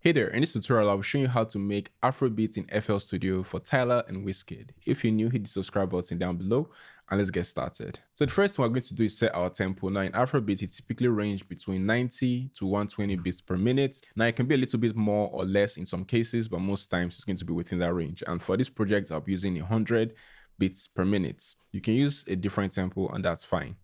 Hey there, in this tutorial I'll be showing you how to make Afrobeat in FL Studio for Tyla and Wizkid. If you're new, hit the subscribe button down below and let's get started. So the first thing we're going to do is set our tempo. Now in Afrobeat, it typically ranges between 90 to 120 beats per minute. Now it can be a little bit more or less in some cases, but most times it's going to be within that range. And for this project, I'll be using 100 beats per minute. You can use a different tempo and that's fine.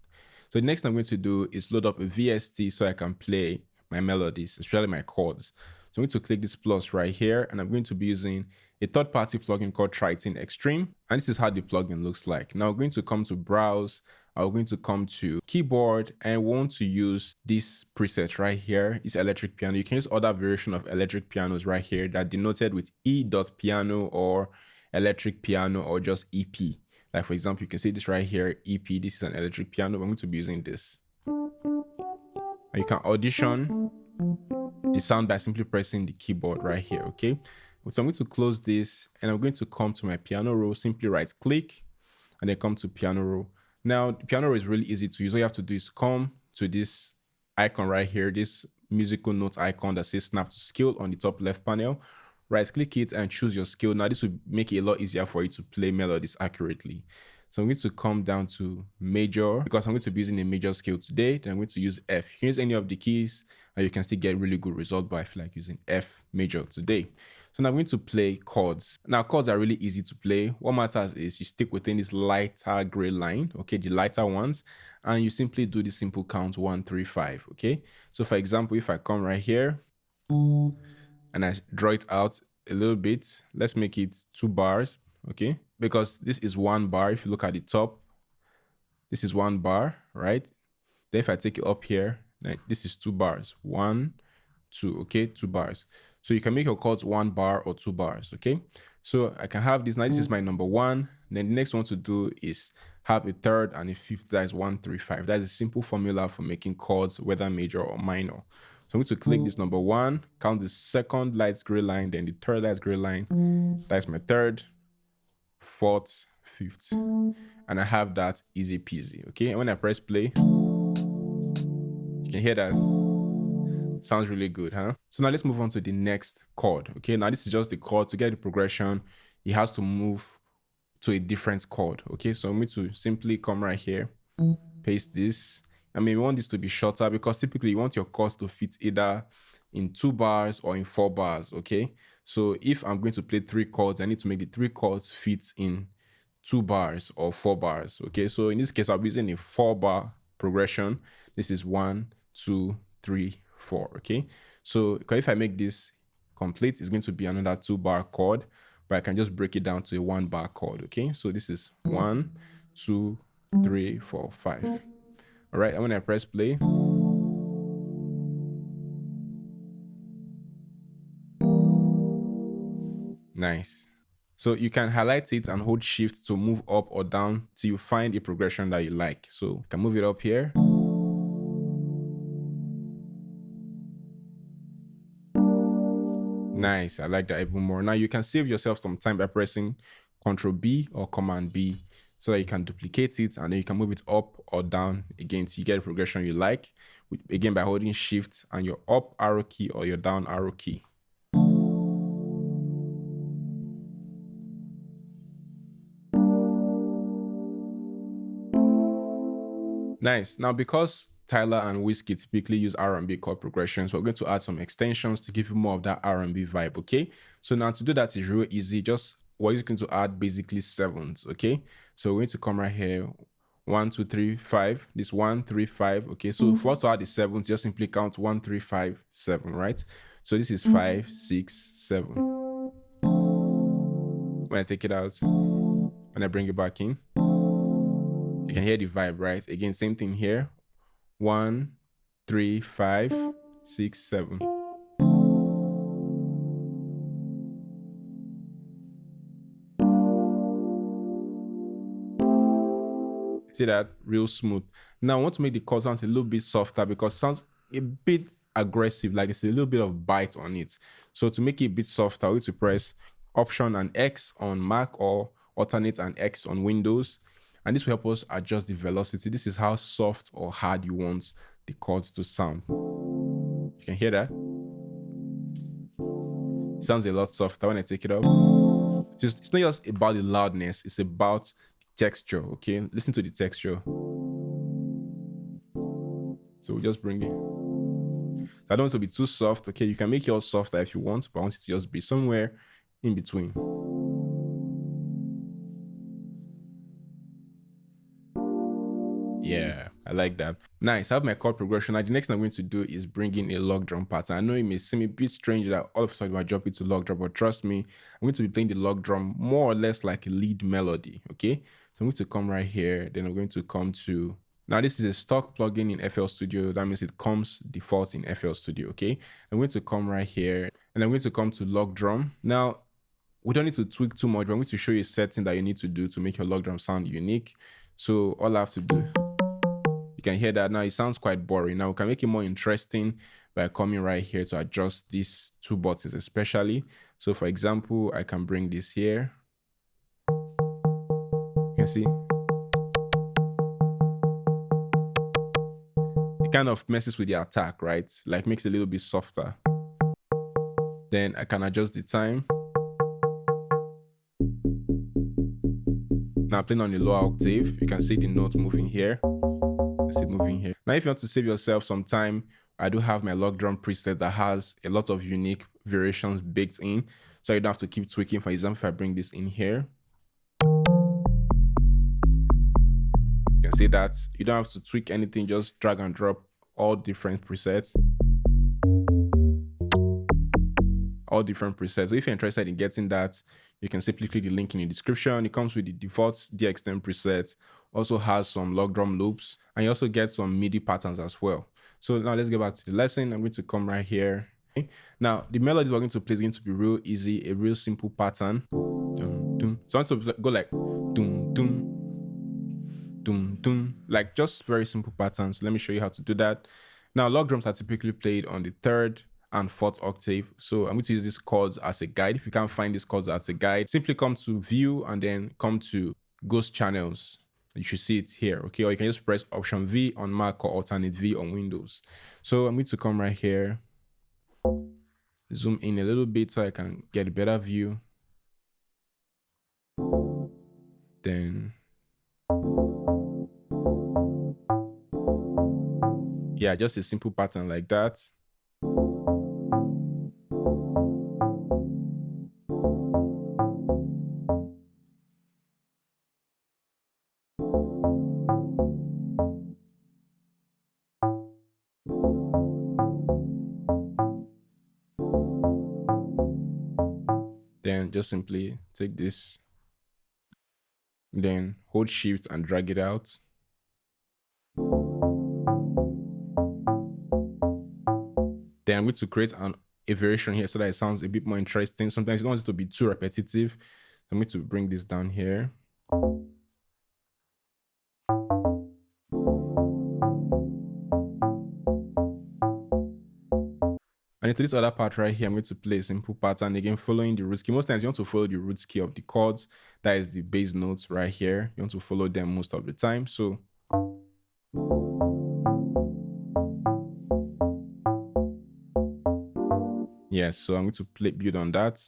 So the next thing I'm going to do is load up a VST so I can play my melodies, especially my chords. So I'm going to click this plus right here, and I'm going to be using a third-party plugin called Triton Extreme. And this is how the plugin looks like. Now we're going to come to Browse. I'm going to come to Keyboard and want to use this preset right here. It's electric piano. You can use other variation of electric pianos right here that denoted with E.piano or electric piano or just EP. Like for example, you can see this right here, EP. This is an electric piano. I'm going to be using this. And you can audition the sound by simply pressing the keyboard right here, okay? So I'm going to close this and I'm going to come to my piano roll, simply right click and then come to piano roll. Now, the piano roll is really easy to use. All you have to do is come to this icon right here, this musical note icon that says snap to scale on the top left panel. Right click it and choose your scale. Now, this will make it a lot easier for you to play melodies accurately. So I'm going to come down to major because I'm going to be using a major scale today. Then I'm going to use F. You can use any of the keys and you can still get really good result, but I feel like using F major today. So now I'm going to play chords. Now chords are really easy to play. What matters is you stick within this lighter gray line, okay, the lighter ones, and you simply do the simple count 1, 3, 5, okay? So for example, if I come right here and I draw it out a little bit, let's make it 2 bars, okay? Because this is 1 bar. If you look at the top, this is 1 bar, right? Then if I take it up here, then this is 2 bars. 1, 2, okay? 2 bars. So you can make your chords 1 bar or 2 bars, okay? So I can have this. Now this is my number 1. Then the next one to do is have a third and a fifth. That is 1, 3, 5. That is a simple formula for making chords, whether major or minor. So I'm going to click this number 1, count the second light gray line, then the third light gray line. That's my third, fourth, fifth, and I have that easy peasy, okay? And when I press play, you can hear that. Sounds really good, huh? So now let's move on to the next chord, okay? Now this is just the chord. To get the progression, it has to move to a different chord, okay? So I'm going to simply come right here, paste this. I mean, we want this to be shorter because typically you want your chords to fit either in 2 bars or in 4 bars, okay? So if I'm going to play 3 chords, I need to make the 3 chords fit in 2 bars or 4 bars, okay? So in this case, I'll be using a 4-bar progression. This is 1, 2, 3, 4, okay? So if I make this complete, it's going to be another 2-bar chord, but I can just break it down to a 1-bar chord, okay? So this is 1, 2, 3, 4, 5. All right, and when I press play, nice. So you can highlight it and hold shift to move up or down till you find a progression that you like. So you can move it up here. Nice, I like that even more. Now you can save yourself some time by pressing Ctrl B or Command B so that you can duplicate it and then you can move it up or down again so you get a progression you like, again by holding shift and your up arrow key or your down arrow key. Nice. Now because Tyla and Wizkid typically use R&B chord progressions, we're going to add some extensions to give you more of that R&B vibe, okay? So now to do that is real easy. We're just going to add basically 7s, okay? So we're going to come right here, 1, 2, 3, 5. This 1, 3, 5, okay? So for us to add the 7s, just simply count 1, 3, 5, 7, right? So this is 5, 6, 7. When I take it out and I bring it back in, you can hear the vibe, right? Again, same thing here. 1, 3, 5, 6, 7. See that? Real smooth. Now I want to make the chord sounds a little bit softer because it sounds a bit aggressive, like it's a little bit of bite on it. So to make it a bit softer, we need to press Option and X on Mac or alternate and X on Windows. And this will help us adjust the velocity. This is how soft or hard you want the chords to sound. You can hear that? sounds a lot softer when I take it up. Just, it's not just about the loudness, it's about texture, okay? Listen to the texture. So we just bring it. I don't want it to be too soft, okay? You can make yours softer if you want, but I want it to just be somewhere in between. Yeah, I like that. Nice. I have my chord progression. Now, the next thing I'm going to do is bring in a log drum pattern. I know it may seem a bit strange that all of a sudden I drop it to log drum, but trust me, I'm going to be playing the log drum more or less like a lead melody, okay? So I'm going to come right here. Then I'm going to come to, now this is a stock plugin in FL Studio. That means it comes default in FL Studio, okay? I'm going to come right here and I'm going to come to log drum. Now, we don't need to tweak too much. But I'm going to show you a setting that you need to do to make your log drum sound unique. So all I have to do, you can hear that now it sounds quite boring. Now we can make it more interesting by coming right here to adjust these two buttons especially. So for example, I can bring this here. You can see it kind of messes with the attack, right? Like makes it a little bit softer. Then I can adjust the time. Now playing on the lower octave, you can see the note moving here. Moving here. Now, if you want to save yourself some time, I do have my log drum preset that has a lot of unique variations baked in, so you don't have to keep tweaking. For example, if I bring this in here, you can see that you don't have to tweak anything, just drag and drop all different presets. All different presets. So if you're interested in getting that, you can simply click the link in the description. It comes with the default DX10 preset, also has some log drum loops, and you also get some MIDI patterns as well. So now let's get back to the lesson. I'm going to come right here. Okay. Now the melody we're going to play is going to be real easy, a real simple pattern. Dun, dun. So I want to go like dun, dun, dun, dun, like just very simple patterns. Let me show you how to do that. Now log drums are typically played on the 3rd and 4th octave. So I'm going to use these chords as a guide. If you can't find these chords as a guide, simply come to view and then come to ghost channels. You should see it here, okay? Or you can just press option V on Mac or alternate V on Windows. So I'm going to come right here, zoom in a little bit so I can get a better view. Then, yeah, just a simple pattern like that. Then just simply take this, then hold shift and drag it out. Then I'm going to create a variation here so that it sounds a bit more interesting. Sometimes you don't want it to be too repetitive. I'm going to bring this down here. And into this other part right here, I'm going to play a simple pattern, again, following the root key. Most times you want to follow the root key of the chords. That is the bass notes right here. You want to follow them most of the time. So yes, so I'm going to build on that.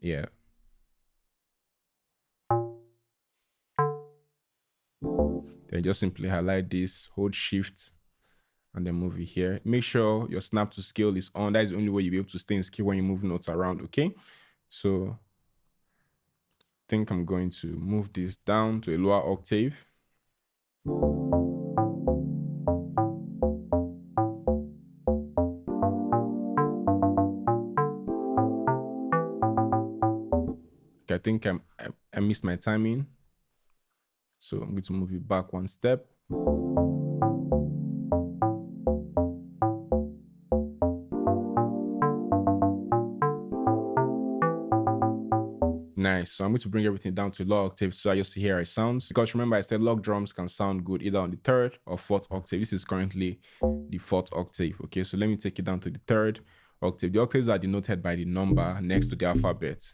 Yeah. Then just simply highlight this, hold shift, and then move it here. Make sure your snap to scale is on. That is the only way you'll be able to stay in scale when you move notes around, okay? So I think I'm going to move this down to a lower octave. Okay, I think I missed my timing. So I'm going to move it back one step. Nice. So I'm going to bring everything down to low octave so I just hear how it sounds. Because remember, I said log drums can sound good either on the 3rd or 4th octave. This is currently the 4th octave. Okay, so let me take it down to the 3rd octave. The octaves are denoted by the number next to the alphabet.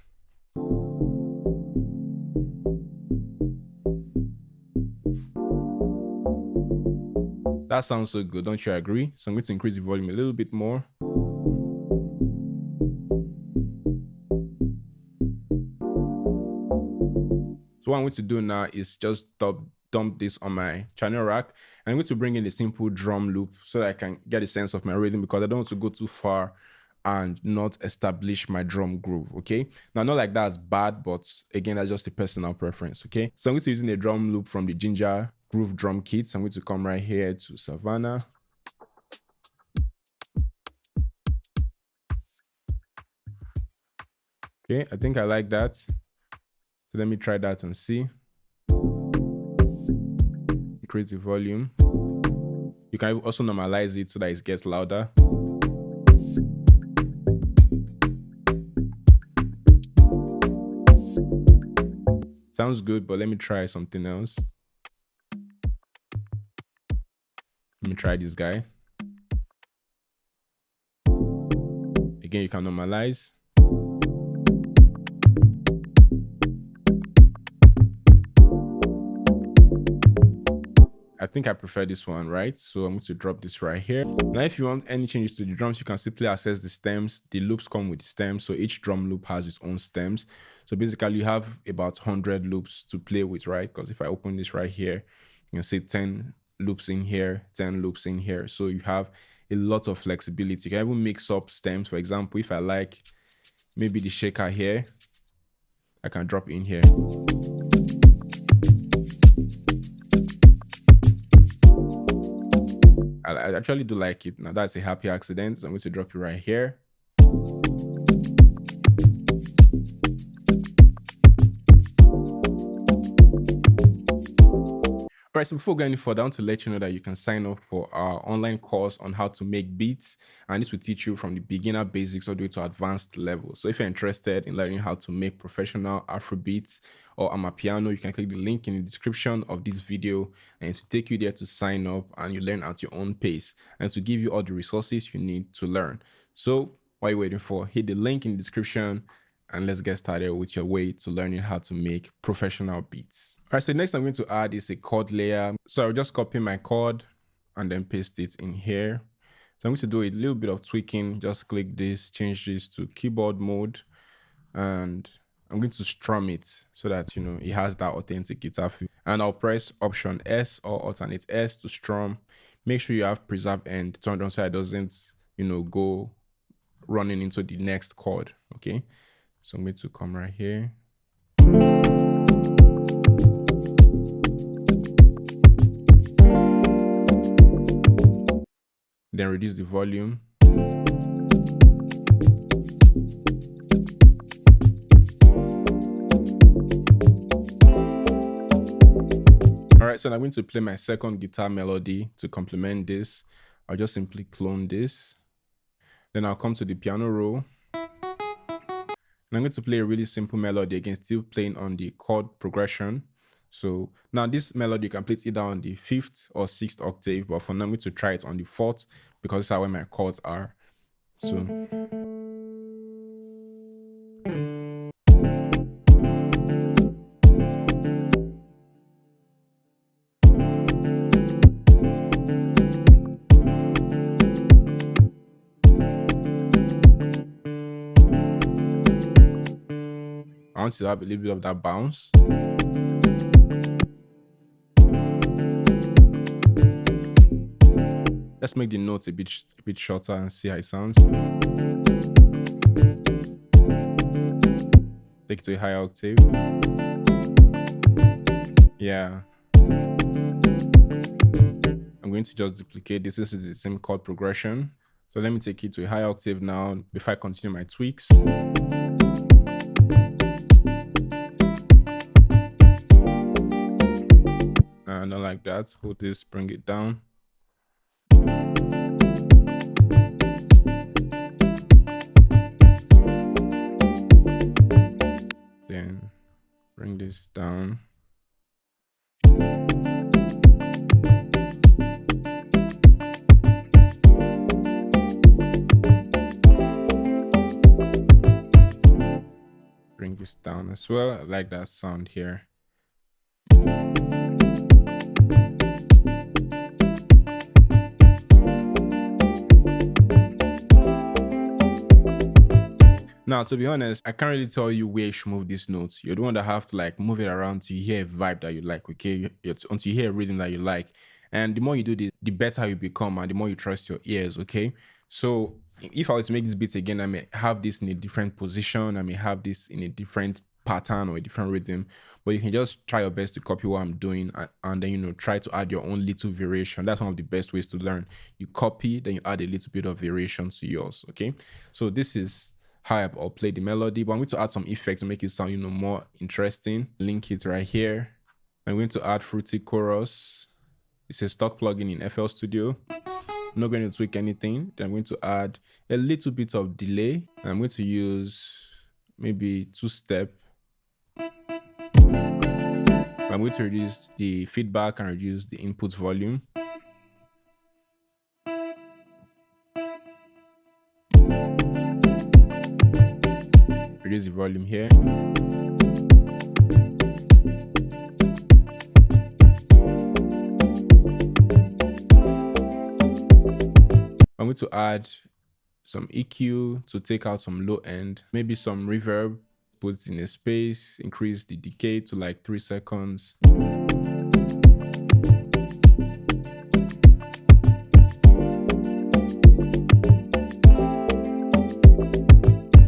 That sounds so good, don't you agree? So I'm going to increase the volume a little bit more. So what I'm going to do now is just dump this on my channel rack. And I'm going to bring in a simple drum loop so that I can get a sense of my rhythm, because I don't want to go too far and not establish my drum groove. Okay, now not like that's bad, but again, that's just a personal preference. Okay, so I'm going to be using a drum loop from the Ginger Groove drum kit. So I'm going to come right here to Savannah. Okay, I think I like that. So let me try that and see. Increase the volume. You can also normalize it so that it gets louder. Sounds good, but let me try something else. Let me try this guy. Again, you can normalize. I think I prefer this one, right? So I'm going to drop this right here. Now, if you want any changes to the drums, you can simply access the stems. The loops come with the stems. So each drum loop has its own stems. So basically you have about 100 loops to play with, right? Because if I open this right here, you can see 10 loops in here, 10 loops in here. So you have a lot of flexibility. You can even mix up stems. For example, if I like maybe the shaker here, I can drop in here. I actually do like it. Now that's a happy accident. So I'm going to drop it right here. All right, so before going any further, I want to let you know that you can sign up for our online course on how to make beats. And this will teach you from the beginner basics all the way to advanced level. So if you're interested in learning how to make professional Afrobeats or Amapiano, you can click the link in the description of this video and it will take you there to sign up, and you learn at your own pace and to give you all the resources you need to learn. So what are you waiting for? Hit the link in the description and let's get started with your way to learning how to make professional beats. All right, so next I'm going to add is a chord layer. So I'll just copy my chord and then paste it in here. So I'm going to do a little bit of tweaking. Just click this, change this to keyboard mode, and I'm going to strum it so that, you know, it has that authentic guitar feel. And I'll press Option S or alternate S to strum. Make sure you have preserve end turned on so it doesn't, you know, go running into the next chord. Okay. So I'm going to come right here. Then reduce the volume. All right, so I'm going to play my second guitar melody to complement this. I'll just simply clone this. Then I'll come to the piano roll. And I'm going to play a really simple melody again, still playing on the chord progression. So now this melody, you can play it either on the 5th or 6th octave, but for now I'm going to try it on the 4th because that's where my chords are. So I want to have a little bit of that bounce. Let's make the notes a bit shorter and see how it sounds. Take it to a higher octave. Yeah. I'm going to just duplicate this. This is the same chord progression. So let me take it to a higher octave now before I continue my tweaks. Not like that. Hold this, bring it down. Then bring this down. Bring this down as well. I like that sound here. Now, to be honest, I can't really tell you where you should move these notes. You're the one that have to like move it around to hear a vibe that you like, okay? Until you hear a rhythm that you like. And the more you do this, the better you become and the more you trust your ears, okay? So if I was to make this beat again, I may have this in a different position. I may have this in a different pattern or a different rhythm, but you can just try your best to copy what I'm doing and then, try to add your own little variation. That's one of the best ways to learn. You copy, then you add a little bit of variation to yours, okay? So this is how I'll play the melody, but I'm going to add some effects to make it sound, more interesting. Link it right here. I'm going to add Fruity Chorus. It's a stock plugin in FL Studio. I'm not going to tweak anything. Then I'm going to add a little bit of delay. I'm going to use maybe 2-step. I'm going to reduce the feedback and reduce the input volume. Reduce the volume here. I'm going to add some EQ to take out some low end, maybe some reverb, put it in a space, increase the decay to like 3 seconds.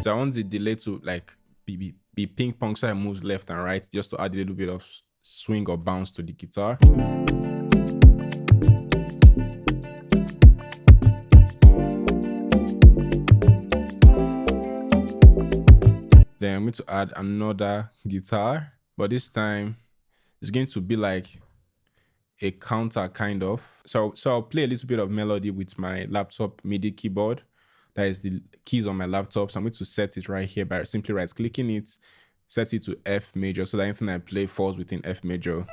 So I want the delay to like be ping pong so it moves left and right, just to add a little bit of swing or bounce to the guitar. Then I'm going to add another guitar, but this time it's going to be like a counter kind of. So I'll play a little bit of melody with my laptop MIDI keyboard. That is the keys on my laptop. So I'm going to set it right here by simply right clicking it, set it to F major so that anything I play falls within F major.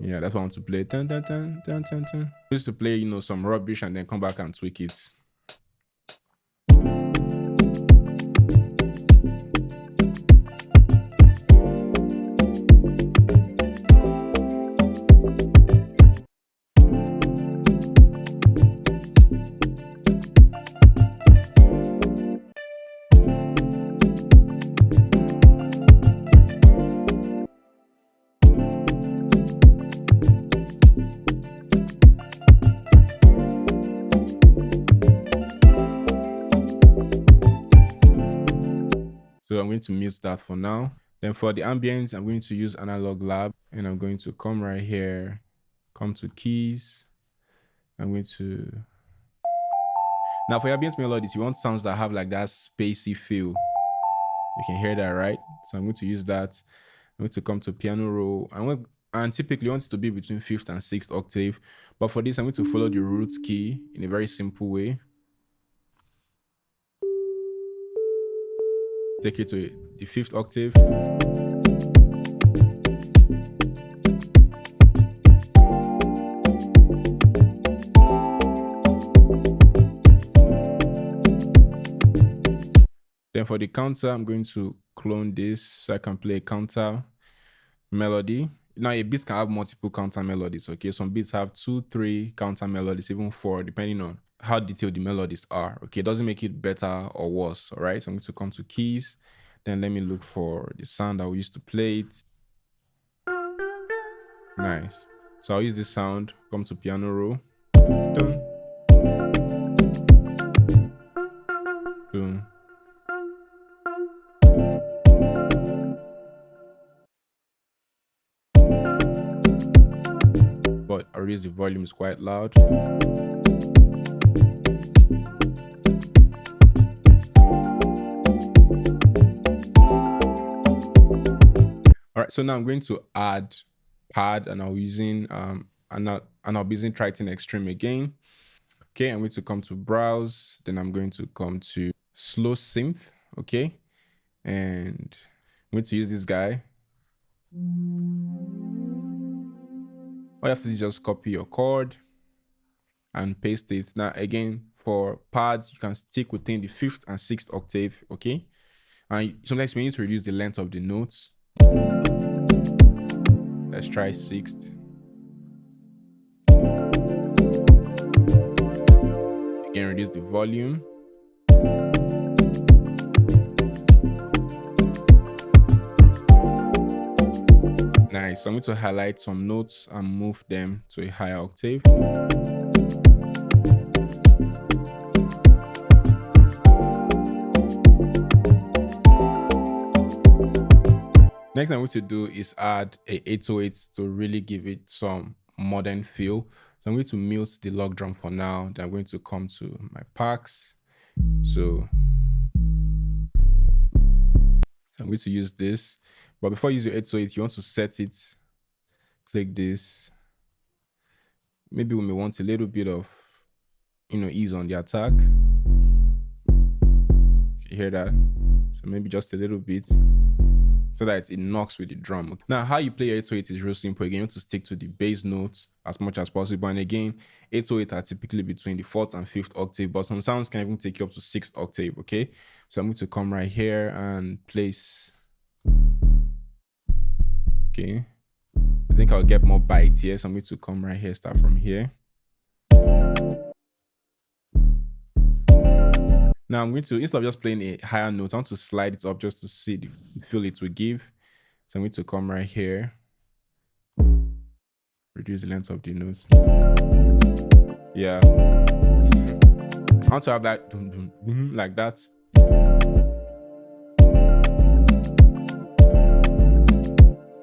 Yeah, that's what I want to play. Dun, dun, dun, dun, dun, dun. Just to play, some rubbish and then come back and tweak it. So I'm going to mute that for now. Then for the ambience, I'm going to use Analog Lab and I'm going to come right here, come to keys. I'm going to... Now for your ambience melodies, you want sounds that have like that spacey feel. You can hear that, right? So I'm going to use that. I'm going to come to piano roll. And typically want it to be between 5th and 6th octave. But for this, I'm going to follow the root key in a very simple way. Take it to the 5th octave. Then for the counter, I'm going to clone this so I can play a counter melody. Now a beat can have multiple counter melodies, okay? Some beats have 2, 3 counter melodies, even 4, depending on how detailed the melodies are, okay? It doesn't make it better or worse, all right? So I'm going to come to keys. Then let me look for the sound that we used to play it. Nice. So I'll use this sound, come to piano roll. Dun. Dun. But I realize the volume is quite loud. All right, so now I'm going to add pad and I'll be using Triton Extreme again. Okay, I'm going to come to browse, then I'm going to come to slow synth, okay? And I'm going to use this guy. All you have to do is just copy your chord and paste it. Now again, for pads, you can stick within the 5th and 6th octave, okay? And sometimes we need to reduce the length of the notes. Let's try 6th. Again, reduce the volume. Nice. So I'm going to highlight some notes and move them to a higher octave. Next thing I'm going to do is add a 808 to really give it some modern feel. So I'm going to mute the log drum for now. Then I'm going to come to my packs. So I'm going to use this. But before you use your 808, you want to set it. Click this. Maybe we may want a little bit of, ease on the attack. You hear that? So maybe just a little bit, so that it knocks with the drum. Now, how you play your 808 is real simple. Again, you want to stick to the bass notes as much as possible. And again, 808 are typically between the 4th and 5th octave, but some sounds can even take you up to 6th octave, okay? So I'm going to come right here and place. Okay. I think I'll get more bites here. So I'm going to come right here, start from here. Now I'm going to, instead of just playing a higher note, I want to slide it up just to see the feel it will give. So I'm going to come right here, reduce the length of the notes. Yeah. I want to have that like that.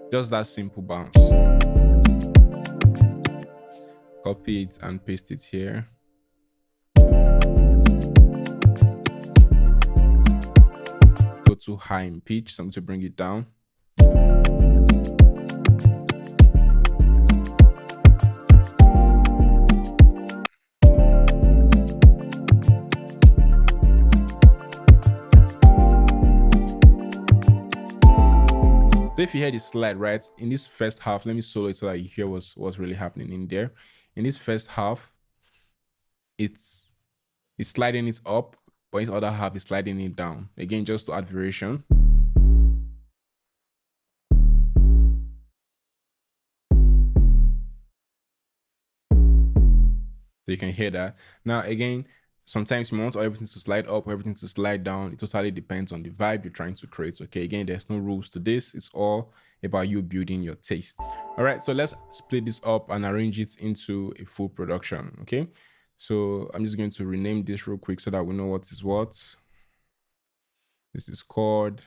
Just that simple bounce. Copy it and paste it here. Go too high in pitch, so I'm going to bring it down. So if you hear the slide, right, in this first half, let me solo it so that you hear what's really happening in there. In this first half, it's sliding it up, but in the other half, it's sliding it down. Again, just to add variation. So you can hear that. Now, again, sometimes you want everything to slide up or everything to slide down. It totally depends on the vibe you're trying to create. Okay, again, there's no rules to this. It's all about you building your taste. All right, so let's split this up and arrange it into a full production. Okay, so I'm just going to rename this real quick so that we know what is what. This is chord.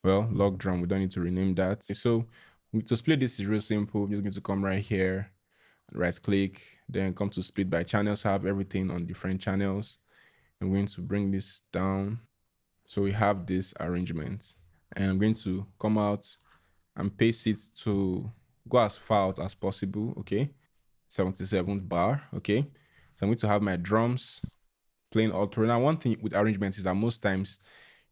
Well, log drum, we don't need to rename that. So to split this is real simple. I'm just going to come right here, right click, then come to split by channels. Have everything on different channels. I'm going to bring this down. So we have this arrangement, and I'm going to come out and paste it to go as far out as possible. Okay, 77th bar. Okay, so I'm going to have my drums playing all through. Now, one thing with arrangements is that most times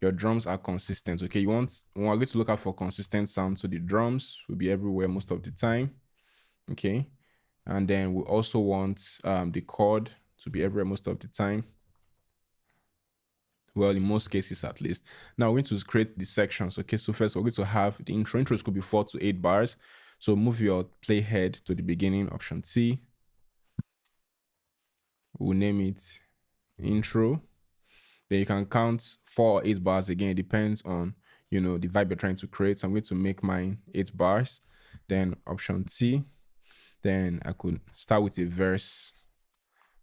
your drums are consistent. Okay, when we're going to look out for consistent sound, so the drums will be everywhere most of the time. Okay, and then we also want the chord to be everywhere most of the time. Well, in most cases at least. Now we're going to create the sections. Okay, so first we're going to have the intro. Intros could be 4 to 8 bars. So move your playhead to the beginning, Option T. We'll name it intro. Then you can count 4 or 8 bars. Again, it depends on, the vibe you're trying to create. So I'm going to make mine 8 bars. Then Option T. Then I could start with a verse.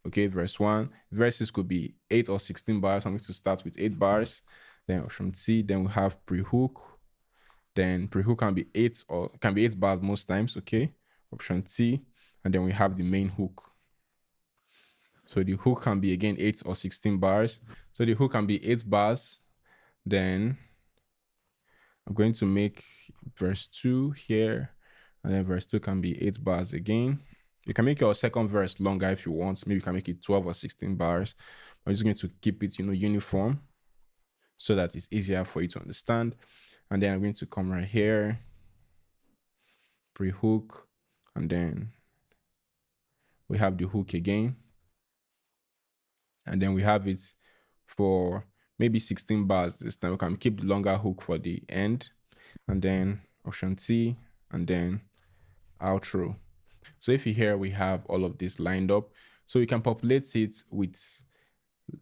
Okay, verse 1. Verses could be 8 or 16 bars. I'm going to start with 8 bars. Then Option T. Then we have pre-hook. Then pre-hook can be 8 bars most times. Okay, Option T. And then we have the main hook. So the hook can be again 8 or 16 bars. So the hook can be 8 bars. Then I'm going to make verse 2 here. And then verse 2 can be 8 bars again. You can make your second verse longer if you want. Maybe you can make it 12 or 16 bars. I'm just going to keep it, uniform so that it's easier for you to understand. And then I'm going to come right here, pre-hook, and then we have the hook again. And then we have it for maybe 16 bars this time. We can keep the longer hook for the end. And then Option T, and then outro. So if you hear, we have all of this lined up. So you can populate it with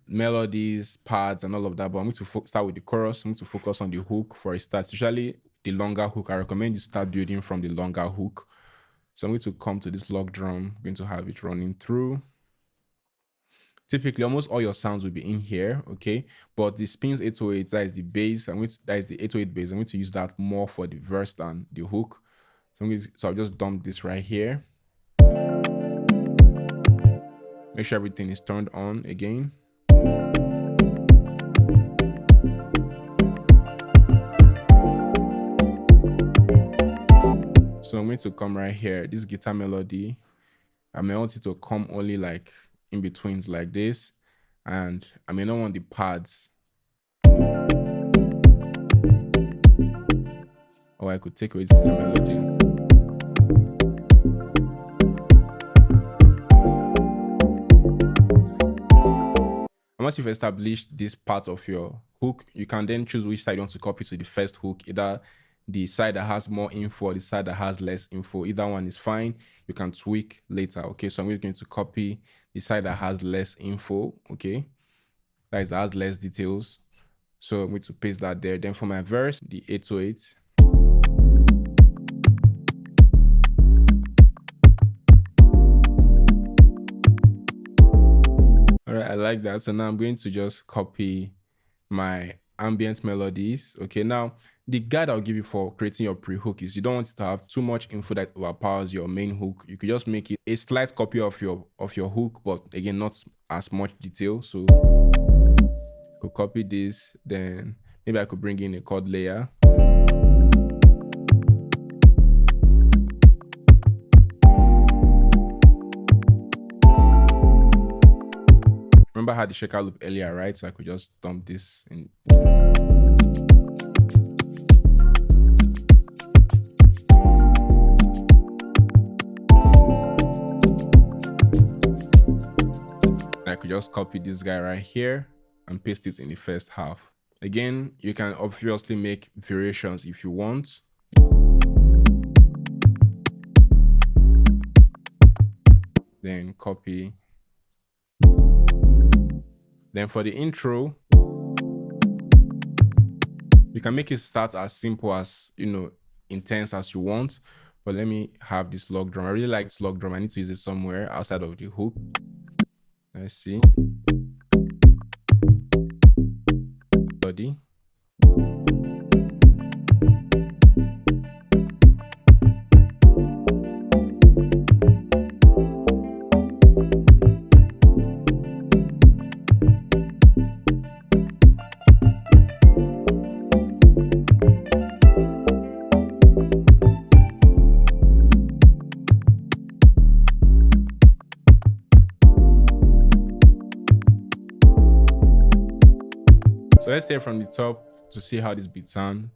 melodies, pads, and all of that. But I'm going to start with the chorus. I'm going to focus on the hook for a start. Usually the longer hook, I recommend you start building from the longer hook. So I'm going to come to this log drum. I'm going to have it running through. Typically, almost all your sounds will be in here, okay? But the spins 808, that is the bass. That is the 808 bass. I'm going to use that more for the verse than the hook. So I'll just dump this right here. Make sure everything is turned on again. So I'm going to come right here. This guitar melody, I may want it to come only like in betweens like this. And I may not want the pads. Or I could take away this guitar melody. And once you've established this part of your hook, you can then choose which side you want to copy to the first hook, either the side that has more info or the side that has less info. Either one is fine. You can tweak later. Okay, so I'm just going to copy the side that has less info. Okay, that has less details. So I'm going to paste that there. Then for my verse, the 808. All right, I like that. So now I'm going to just copy my ambient melodies. Okay, now the guide I'll give you for creating your pre-hook is you don't want it to have too much info that overpowers your main hook. You could just make it a slight copy of your hook, but again, not as much detail. So I could copy this, then maybe I could bring in a chord layer. Remember I had the shaker loop earlier, right? So I could just dump this in. I could just copy this guy right here and paste it in the first half. Again, you can obviously make variations if you want. Then copy. Then for the intro, you can make it start as simple as, intense as you want. But let me have this log drum. I really like this log drum. I need to use it somewhere outside of the hook. Let's see. Body. So let's say from the top to see how this beat sound.